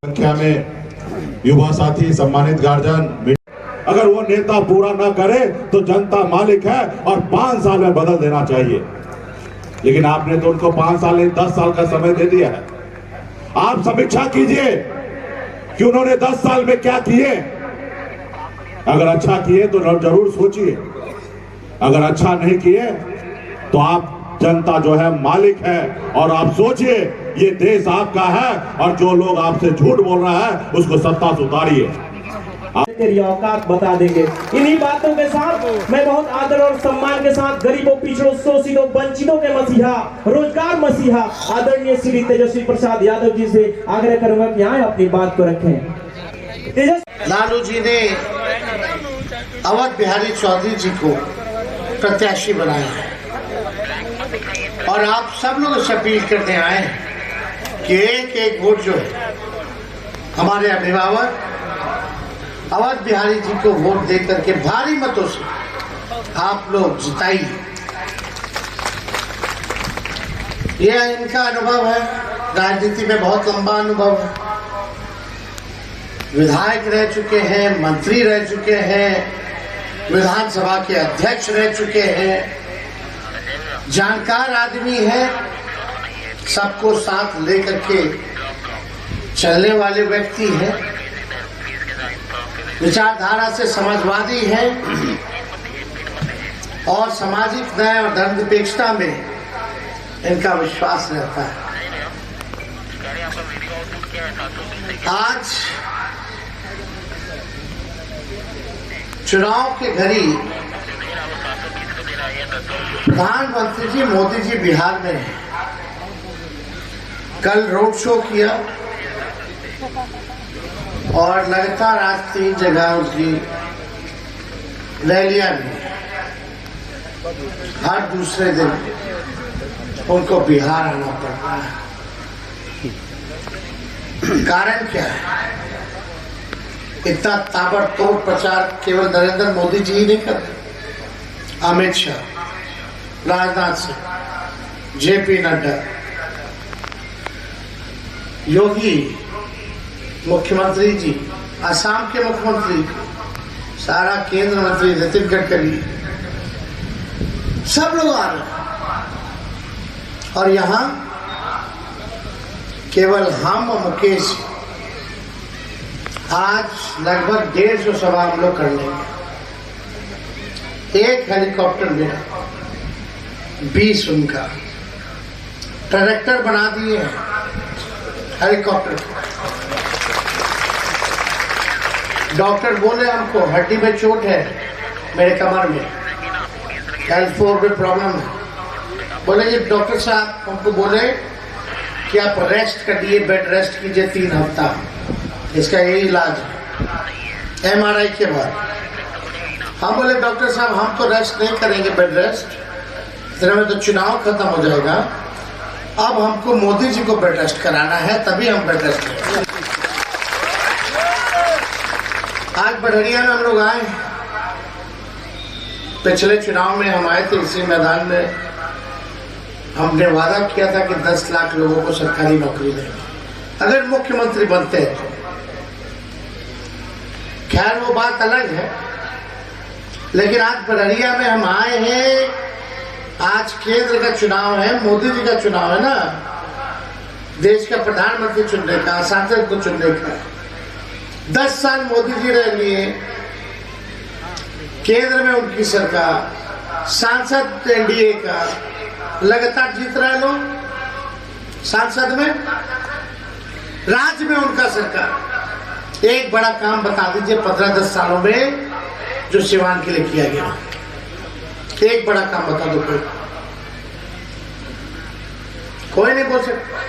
संख्या में युवा साथी, सम्मानित गार्जियन, अगर वो नेता पूरा ना करे तो जनता मालिक है और 5 साल में बदल देना चाहिए। लेकिन आपने तो उनको 5 साल नहीं 10 साल का समय दे दिया है। आप समीक्षा कीजिए कि उन्होंने 10 साल में क्या किए। अगर अच्छा किए तो जरूर सोचिए, अगर अच्छा नहीं किए तो आप जनता जो है मालिक है और आप सोचिए ये देश आपका है और जो लोग आपसे झूठ बोल रहा है उसको सत्ता से उतारिए। तेरी औकात बता देंगे। इन्हीं बातों के साथ मैं बहुत आदर और सम्मान के साथ गरीबों, पिछड़ों, शोषितों, वंचितों के मसीहा, रोजगार मसीहा आदरणीय श्री तेजस्वी प्रसाद यादव जी से आग्रह करूंगा कि आए अपनी बात को रखें। लालू जी ने अवध बिहारी चौधरी जी को प्रत्याशी बनाया है और आप सब लोग इसे अपील करने आए हैं कि एक एक वोट जो है हमारे अभिभावक अवध बिहारी जी को वोट दे करके भारी मतों से आप लोग जिताइए। यह इनका अनुभव है, राजनीति में बहुत लंबा अनुभव है, विधायक रह चुके हैं, मंत्री रह चुके हैं, विधानसभा के अध्यक्ष रह चुके हैं, जानकार आदमी है, सबको साथ लेकर के चलने वाले व्यक्ति हैं, विचारधारा से समाजवादी है और सामाजिक न्याय और धर्मनिरपेक्षता में इनका विश्वास रहता है। आज चुनाव के घड़ी प्रधानमंत्री जी मोदी जी बिहार में हैं। कल रोड शो किया और लगातार आज 3 जगह उसकी रैलियां भी। हर दूसरे दिन उनको बिहार आना पड़ रहा है। कारण क्या है? इतना ताबड़तोड़ प्रचार केवल नरेंद्र मोदी जी ही नहीं करते, अमित शाह, राजनाथ सिंह, जेपी नड्डा, योगी मुख्यमंत्री जी, असम के मुख्यमंत्री, सारा केंद्र मंत्री नितिन गडकरी, सब लोग आ रहे हैं। और यहाँ केवल हम और मुकेश आज लगभग 150 सभा हम लोग कर लेंगे। एक हेलीकॉप्टर मेरा, 20 उनका, ट्रैक्टर बना दिए हैं हेलीकॉप्टर। डॉक्टर बोले हमको हड्डी में चोट है, मेरे कमर में L4 में प्रॉब्लम है। बोले कि डॉक्टर साहब हमको बोले कि आप रेस्ट करिए, बेड रेस्ट कीजिए 3 हफ्ता, इसका यही इलाज है MRI के बाद। हम बोले डॉक्टर साहब हम तो रेस्ट नहीं करेंगे, बेड रेस्ट, इतने में तो चुनाव खत्म हो जाएगा। अब हमको मोदी जी को बेड रेस्ट कराना है, तभी हम बेड रेस्ट करेंगे। आज बड़हरिया में हम लोग आए, पिछले चुनाव में हम आए थे इसी मैदान में। हमने वादा किया था कि 10 लाख लोगों को सरकारी नौकरी देंगे अगर मुख्यमंत्री बनते हैं तो। खैर वो बात अलग है, लेकिन आज बड़हरिया में हम आए हैं। आज केंद्र का चुनाव है, मोदी जी का चुनाव है ना, देश का प्रधानमंत्री चुनने का, सांसद को चुनने का। 10 साल मोदी जी रह लिए, केंद्र में उनकी सरकार, सांसद एनडीए का लगातार जीत रहे लोग, सांसद में, राज्य में उनका सरकार। एक बड़ा काम बता दीजिए 15-10 सालों में जो सिवान के लिए किया गया, एक बड़ा काम बता दो। कोई नहीं बोल सकता,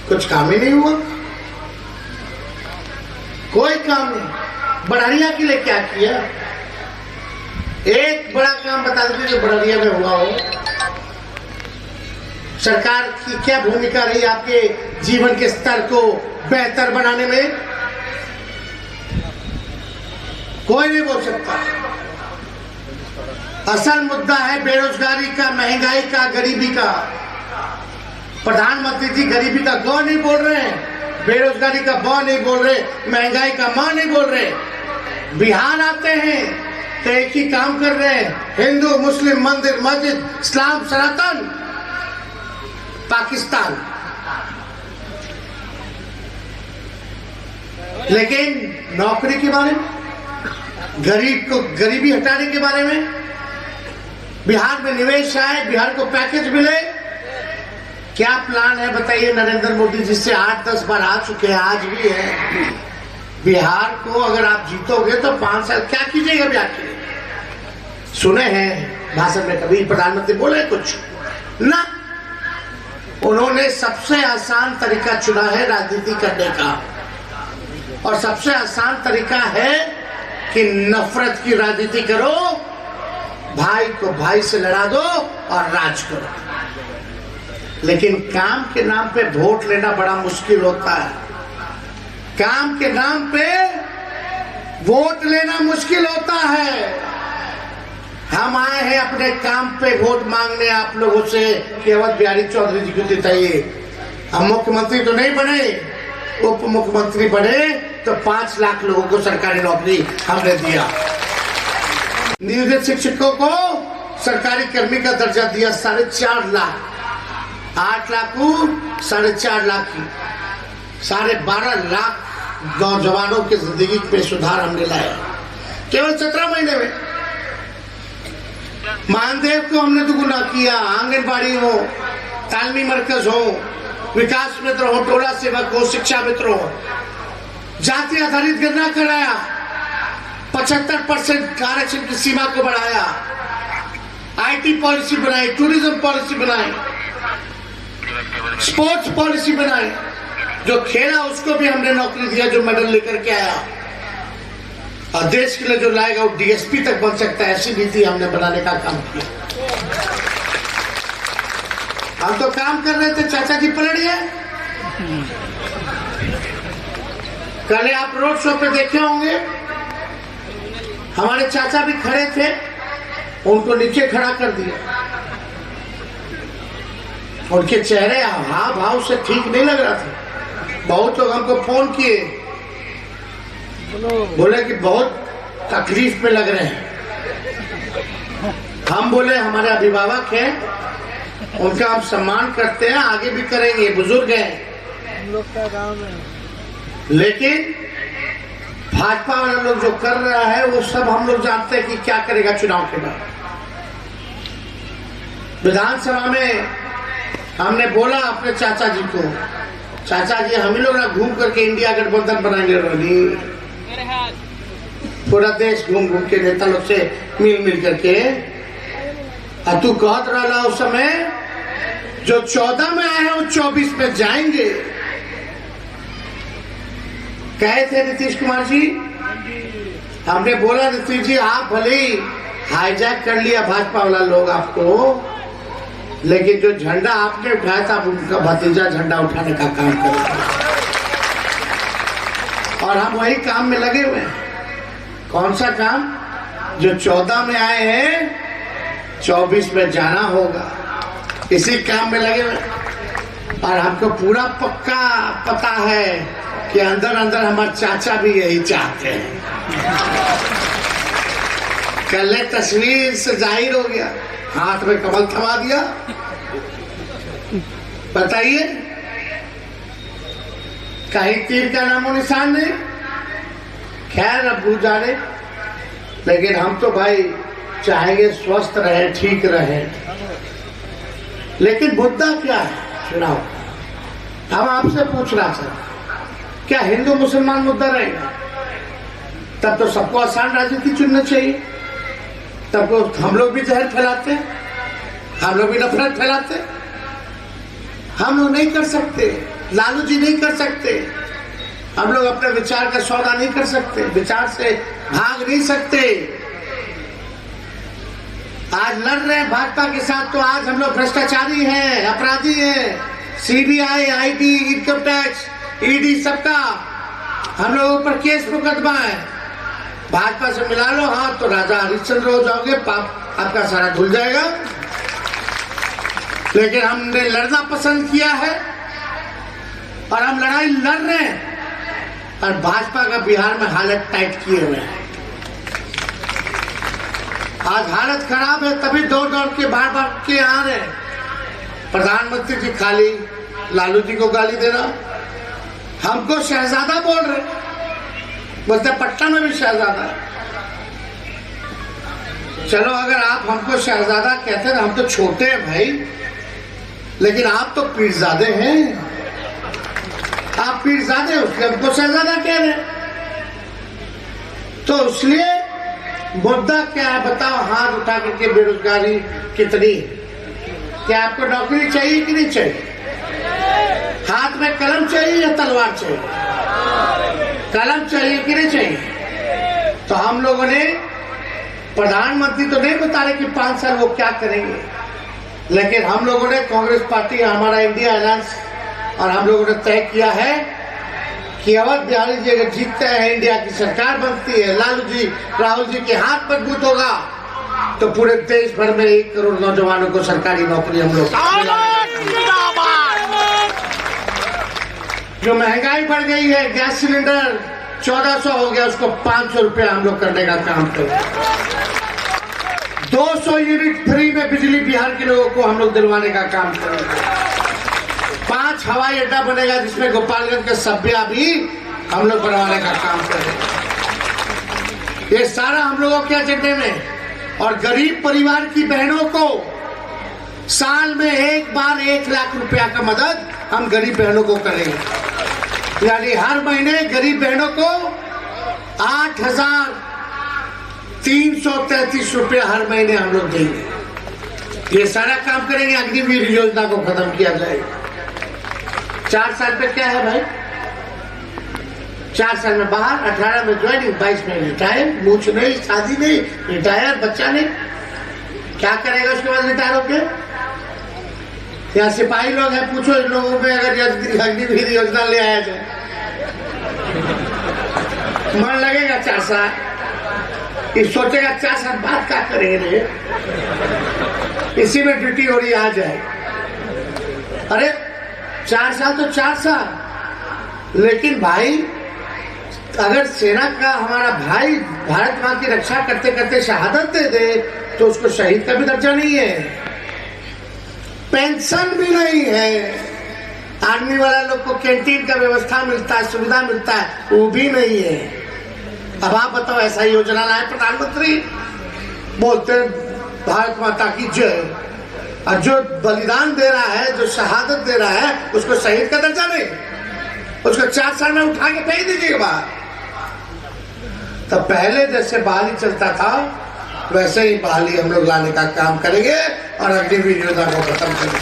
कुछ काम ही नहीं हुआ, कोई काम नहीं। बड़हरिया के लिए क्या किया? एक बड़ा काम बता दीजिए जो बड़हरिया में हुआ हो। सरकार की क्या भूमिका रही आपके जीवन के स्तर को बेहतर बनाने में? कोई नहीं बोल सकता। असल मुद्दा है बेरोजगारी का, महंगाई का, गरीबी का। प्रधानमंत्री जी गरीबी का ग नहीं बोल रहे हैं, बेरोजगारी का ब नहीं बोल रहे, महंगाई का म नहीं बोल रहे। बिहार आते हैं तो एक ही काम कर रहे हैं, हिंदू मुस्लिम मंदिर मस्जिद इस्लाम सनातन पाकिस्तान। लेकिन नौकरी के बारे में, गरीब को गरीबी हटाने के बारे में, बिहार में निवेश आए, बिहार को पैकेज मिले, क्या प्लान है बताइए नरेंद्र मोदी जी से 8-10 बार आ चुके हैं, आज भी है। बिहार को अगर आप जीतोगे तो 5 साल क्या कीजिएगा बिहार के लिए? सुने हैं भाषण में कभी प्रधानमंत्री बोले कुछ ना? उन्होंने सबसे आसान तरीका चुना है राजनीति करने का, और सबसे आसान तरीका है कि नफरत की राजनीति करो, भाई को भाई से लड़ा दो और राज करो। लेकिन काम के नाम पे वोट लेना बड़ा मुश्किल होता है। काम के नाम पे वोट लेना मुश्किल होता है। हम आए हैं अपने काम पे वोट मांगने आप लोगों से कि अवध बिहारी चौधरी जी को जिताइए। हम मुख्यमंत्री तो नहीं बने, उप मुख्यमंत्री बने तो 5 लाख लोगों को सरकारी नौकरी हमने दिया। नियोजित शिक्षकों को सरकारी कर्मी का दर्जा दिया 4.5 लाख, 8 लाख को 4.5 लाख की, 12.5 लाख नौजवानों की जिंदगी में सुधार हमने लाया केवल 17 महीने में। महादेव को हमने दुगुना किया, आंगनबाड़ी हो, तालमी मरकज हो, विकास मित्र हो, टोला सेवक हो, शिक्षा मित्र हो, जाति आधारित गणना कराया, 75% आरक्षण की सीमा को बढ़ाया, आईटी पॉलिसी बनाई, टूरिज्म पॉलिसी बनाई, स्पोर्ट्स पॉलिसी बनाई। जो खेला उसको भी हमने नौकरी दिया, जो मेडल लेकर के आया, और देश के लिए जो लाएगा वो डीएसपी तक बन सकता है, ऐसी नीति हमने बनाने का काम किया। हम तो काम कर रहे थे, चाचा जी पलट गए। कल आप रोड शो पे देखे होंगे, हमारे चाचा भी खड़े थे, उनको नीचे खड़ा कर दिया। उनके चेहरे हाव भाव से ठीक नहीं लग रहा था। बहुत लोग हमको फोन किए, बोले कि बहुत तकलीफ में लग रहे हैं। हम बोले हमारे अभिभावक हैं, उनका हम सम्मान करते हैं, आगे भी करेंगे, बुजुर्ग हैं। हम लोग का गांव है, लेकिन भाजपा वाले लोग जो कर रहा है वो सब हम लोग जानते हैं कि क्या करेगा चुनाव के बाद। विधानसभा में हमने बोला अपने चाचा जी को, चाचा जी हम ही लोग ना घूम करके इंडिया गठबंधन बनाएंगे, पूरा देश घूम घूम के नेता लोग से मिल करके। और तू कहत रहा उस समय जो 14 में आए हैं वो 24 में जाएंगे, कहे थे नीतीश कुमार जी। हमने बोला नीतीश जी आप भले ही हाईजैक कर लिया भाजपा वाला लोग आपको, लेकिन जो झंडा आपने उठाया था उनका भतीजा झंडा उठाने का काम करेगा, और हम वही काम में लगे हुए हैं। कौन सा काम? जो 14 में आए हैं 24 में जाना होगा, इसी काम में लगे हुए। और हमको पूरा पक्का पता है कि अंदर अंदर हमारे चाचा भी यही चाहते हैं। कल तस्वीर से जाहिर हो गया, हाथ में कमल थमा दिया। बताइए कहीं तीर का नामो निशान नहीं। खैर अब भूल जाने, लेकिन हम तो भाई चाहेंगे स्वस्थ रहे, ठीक रहे। लेकिन मुद्दा क्या है चुनाव? हम आपसे पूछ रहा था, क्या हिंदू मुसलमान मुद्दा रहेगा? तब तो सबको आसान राजनीति चुनना चाहिए। तब तो हम लोग भी जहर फैलाते, हम लोग भी नफरत फैलाते। हम लोग नहीं कर सकते, लालू जी नहीं कर सकते। हम लोग अपने विचार का सौदा नहीं कर सकते, विचार से भाग नहीं सकते। आज लड़ रहे हैं भाजपा के साथ, तो आज हम लोग भ्रष्टाचारी हैं, अपराधी हैं। CBI, IT, income tax, ED सबका हम लोगों पर केस मुकदमा है। भाजपा से मिला लो हाथ तो राजा हरिश्चंद्र हो जाओगे, पाप आपका सारा धुल जाएगा। लेकिन हमने लड़ना पसंद किया है और हम लड़ाई लड़ रहे हैं। और भाजपा का बिहार में हालत टाइट किए हुए हैं। आज हालत खराब है, तभी दौड़ दौड़ के बार बार के आ रहे हैं। प्रधानमंत्री जी खाली लालू जी को गाली दे रहा, हमको शहजादा बोल रहे, बोलते पटना में भी शहजादा है। चलो अगर आप हमको शहजादा कहते हैं, हम तो छोटे हैं भाई, लेकिन आप तो पीरजादे हैं। आप पीरजादे उसके हमको शहजादा कह रहे हैं। तो इसलिए मुद्दा क्या है बताओ? हाथ उठा करके बेरोजगारी कितनी है? क्या आपको नौकरी चाहिए कि नहीं चाहिए? हाथ में कलम चाहिए या तलवार चाहिए? कलम चाहिए कि नहीं चाहिए? तो हम लोगों ने, प्रधानमंत्री तो नहीं बता रहे कि 5 साल वो क्या करेंगे, लेकिन हम लोगों ने, कांग्रेस पार्टी, हमारा इंडिया अलायंस और हम लोगों ने तय किया है कि अवध बिहारी जी अगर जीतते हैं, इंडिया की सरकार बनती है, लालू जी राहुल जी के हाथ मजबूत होगा, तो पूरे देश भर में 1 करोड़ नौजवानों को सरकारी नौकरी हम लोग। जो महंगाई बढ़ गई है, गैस सिलेंडर 1400 हो गया, उसको 500 रुपया हम लोग करने का काम करें। 200 यूनिट फ्री में बिजली बिहार के लोगों को हम लोग दिलवाने का काम करेंगे। 5 हवाई अड्डा बनेगा, जिसमें गोपालगंज के सभ्या भी हम लोग बनवाने का काम करेंगे। ये सारा हम लोगों के एजेंडे में। और गरीब परिवार की बहनों को साल में एक बार 1 लाख रुपया का मदद हम गरीब बहनों को करेंगे। यानी हर महीने गरीब बहनों को 8,333 रुपया हर महीने हम लोग देंगे। ये सारा काम करेंगे। अग्निवीर योजना को खत्म किया जाएगा। 4 साल पे क्या है भाई? 4 साल में बाहर, 18 में ज्वाइनिंग, 22 में रिटायर, मूछ नहीं, शादी नहीं, रिटायर, बच्चा नहीं। क्या करेगा उसके बाद रिटायर होके? यहाँ सिपाही लोग हैं, पूछो इन लोगों में अगर अग्निवीर योजना ले आया जाए, मन लगेगा 4 साल। ये सोचेगा 4 साल बाद क्या करेंगे, इसी में ड्यूटी हो रही आ जाए। अरे 4 साल तो 4 साल, लेकिन भाई अगर सेना का हमारा भाई भारत मां की रक्षा करते करते शहादत दे दे, तो उसको शहीद का भी दर्जा नहीं है, पेंशन भी नहीं है, आर्मी वाला लोग को कैंटीन का व्यवस्था मिलता है, सुविधा मिलता है, वो भी नहीं है। अब आप बताओ, ऐसा योजना लाए प्रधानमंत्री, बोलते भारत माता की जय, और जो बलिदान दे रहा है, जो शहादत दे रहा है, उसको शहीद का दर्जा नहीं, उसको 4 साल में उठा के फेंक दीजिएगा बाहर। तो पहले जैसे बहाली चलता था, वैसे ही बहाली हम लोग लाने का काम करेंगे और अग्निवीर योजना को खत्म करेंगे।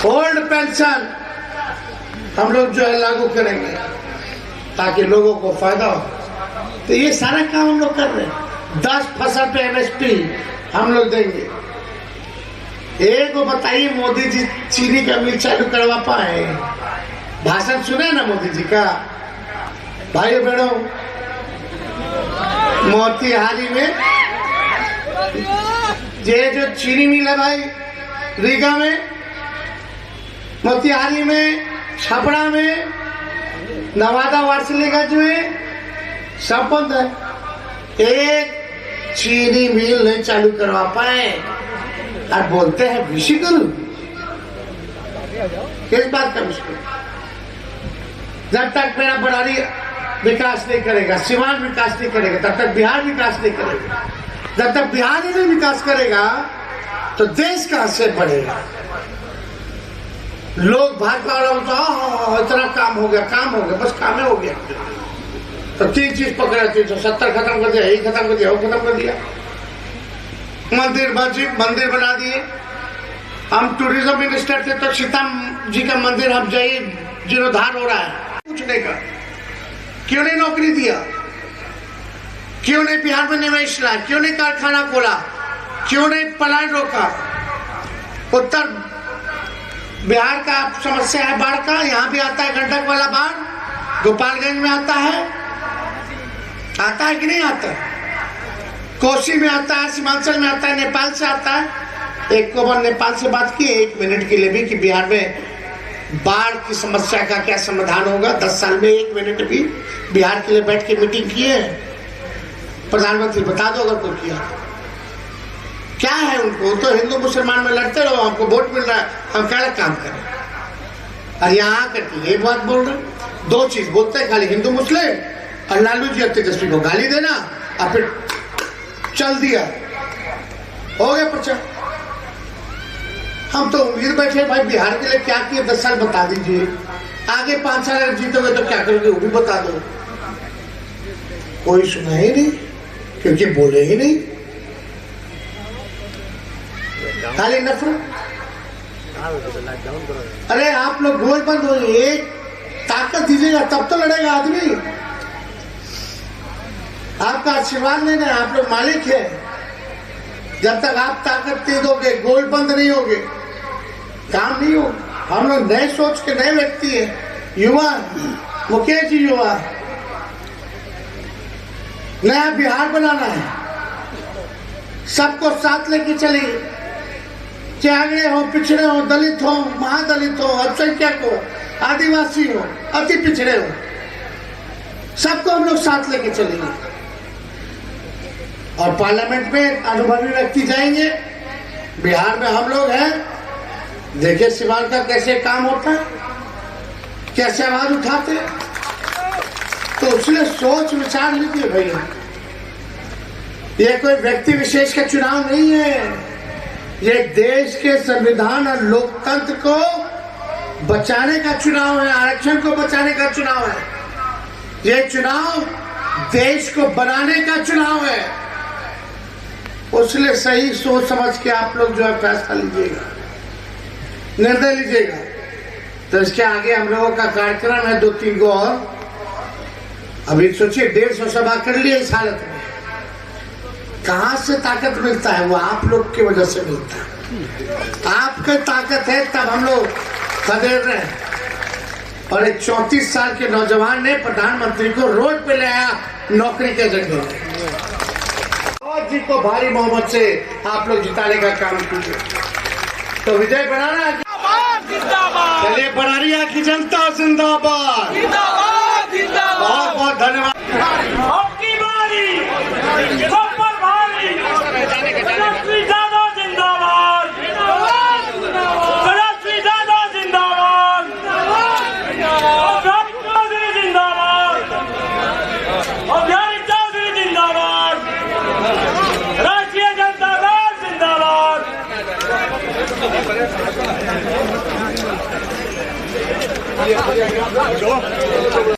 ओल्ड पेंशन हम लोग जो है लागू करेंगे, ताकि लोगों को फायदा हो। तो ये सारा काम हम लोग कर रहे हैं। 10 फसल पे MSP हम लोग देंगे। एक को बताइए, मोदी जी चीनी का मिल चालू करवा पाए? भाषण सुने ना मोदी जी का? भाई बहनों, मोतिहारी में ये जो चीनी मिल है भाई, रीगा में, मोतिहारी में, छपरा में, नवादा वारसिलीगंज में सब बंद है। एक चीनी मिल नहीं चालू करवा पाए और बोलते हैं विषय करूं। किस बात का विषय? जब तक मेरा बड़ारी विकास नहीं करेगा, सीमांत विकास नहीं करेगा, तब तक बिहार विकास नहीं करेगा। जब तक बिहार ही नहीं विकास करेगा, तो देश कहां से बढ़ेगा? लोग भाजपा वाला बोलते इतना काम हो गया, बस काम हो गया। तो 3 चीज पकड़ा, 370 खत्म कर दिया, यही खत्म कर दिया, वो खत्म कर दिया। मंदिर मस्जिद मंदिर बना दिए। हम टूरिज्म मिनिस्टर थे तो सीता जी का मंदिर हम जाइए, जीर्णोद्धार हो रहा है, पूछने का क्यों नहीं नौकरी दिया? क्यों नहीं बिहार में निवेश लाया? क्यों नहीं कारखाना खोला? क्यों नहीं पलायन रोका? उत्तर बिहार का समस्या है बाढ़ का, यहाँ भी आता है गंडक वाला बाढ़, गोपालगंज में आता है कि नहीं आता है? कोसी में आता है, सीमांचल में आता है, नेपाल से आता है, एक को मैंने नेपाल से बात की 1 मिनट के लिए भी कि बिहार में बाढ़ की समस्या का क्या समाधान होगा। 10 साल में 1 मिनट भी बिहार के लिए बैठ के मीटिंग किए हैं? प्रधानमंत्री बता दो अगर कोई किया। क्या है उनको तो हिंदू मुसलमान में लड़ते रहो, हमको वोट मिल रहा है, हम क्या काम करें। और यहाँ करके ये बात बोल रहे, 2 चीज बोलते हैं खाली, हिंदू मुस्लिम और लालू जी और तेजस्वी को गाली देना और फिर चल दिया, हो गया प्रचार। हम तो उम्मीद बैठे भाई बिहार के लिए क्या किए 10 साल बता दीजिए, आगे 5 साल अगर जीतोगे तो क्या करोगे वो भी बता दो। कोई सुना ही नहीं क्योंकि बोले ही नहीं, खाली नफरत। अरे आप लोग गोल बंद हो, एक ताकत दीजिएगा तब तो लड़ेगा आदमी। आपका आशीर्वाद लेना है, आप लोग मालिक है। जब तक आप ताकत दे दोगे, गोल बंद नहीं होगे, काम नहीं होगा। हम लोग नए सोच के नए व्यक्ति है, युवा, मुकेश जी युवा, नया बिहार बनाना है, सबको साथ लेके चलिए, चाहे हो, पिछड़े हो, दलित हो, महादलित हो, अल्पसंख्यक हो, आदिवासी हो, अति पिछड़े हो, सबको हम लोग साथ लेके चलेंगे। और पार्लियामेंट में अनुभवी व्यक्ति जाएंगे। बिहार में हम लोग हैं, देखिए सिवान का कैसे काम होता है, कैसे आवाज उठाते हैं। तो उसने सोच विचार लीजिए भैया, ये कोई व्यक्ति विशेष का चुनाव नहीं है, ये देश के संविधान और लोकतंत्र को बचाने का चुनाव है, आरक्षण को बचाने का चुनाव है। ये चुनाव देश को बनाने का चुनाव है। उसलिए सही सोच समझ के आप लोग जो है फैसला लीजिएगा, निर्णय लीजिएगा। तो इसके आगे हम लोगों का कार्यक्रम है 2-3 गो और। अभी सोचिए 150 सभा कर लिए इस हालत में, कहां से ताकत मिलता है? वो आप लोग की वजह से मिलता है। आपकी ताकत है तब हम लोग खदेड़ रहे हैं। और एक 34 साल के नौजवान ने प्रधानमंत्री को रोड पे ले आया नौकरी के एजेंडे में। और जी को भारी मोहम्मद से आप लोग जिताने का काम कीजिए। तो विजय बनाना, चलिए बनारिया की जनता जिंदाबाद, बहुत बहुत धन्यवाद। जो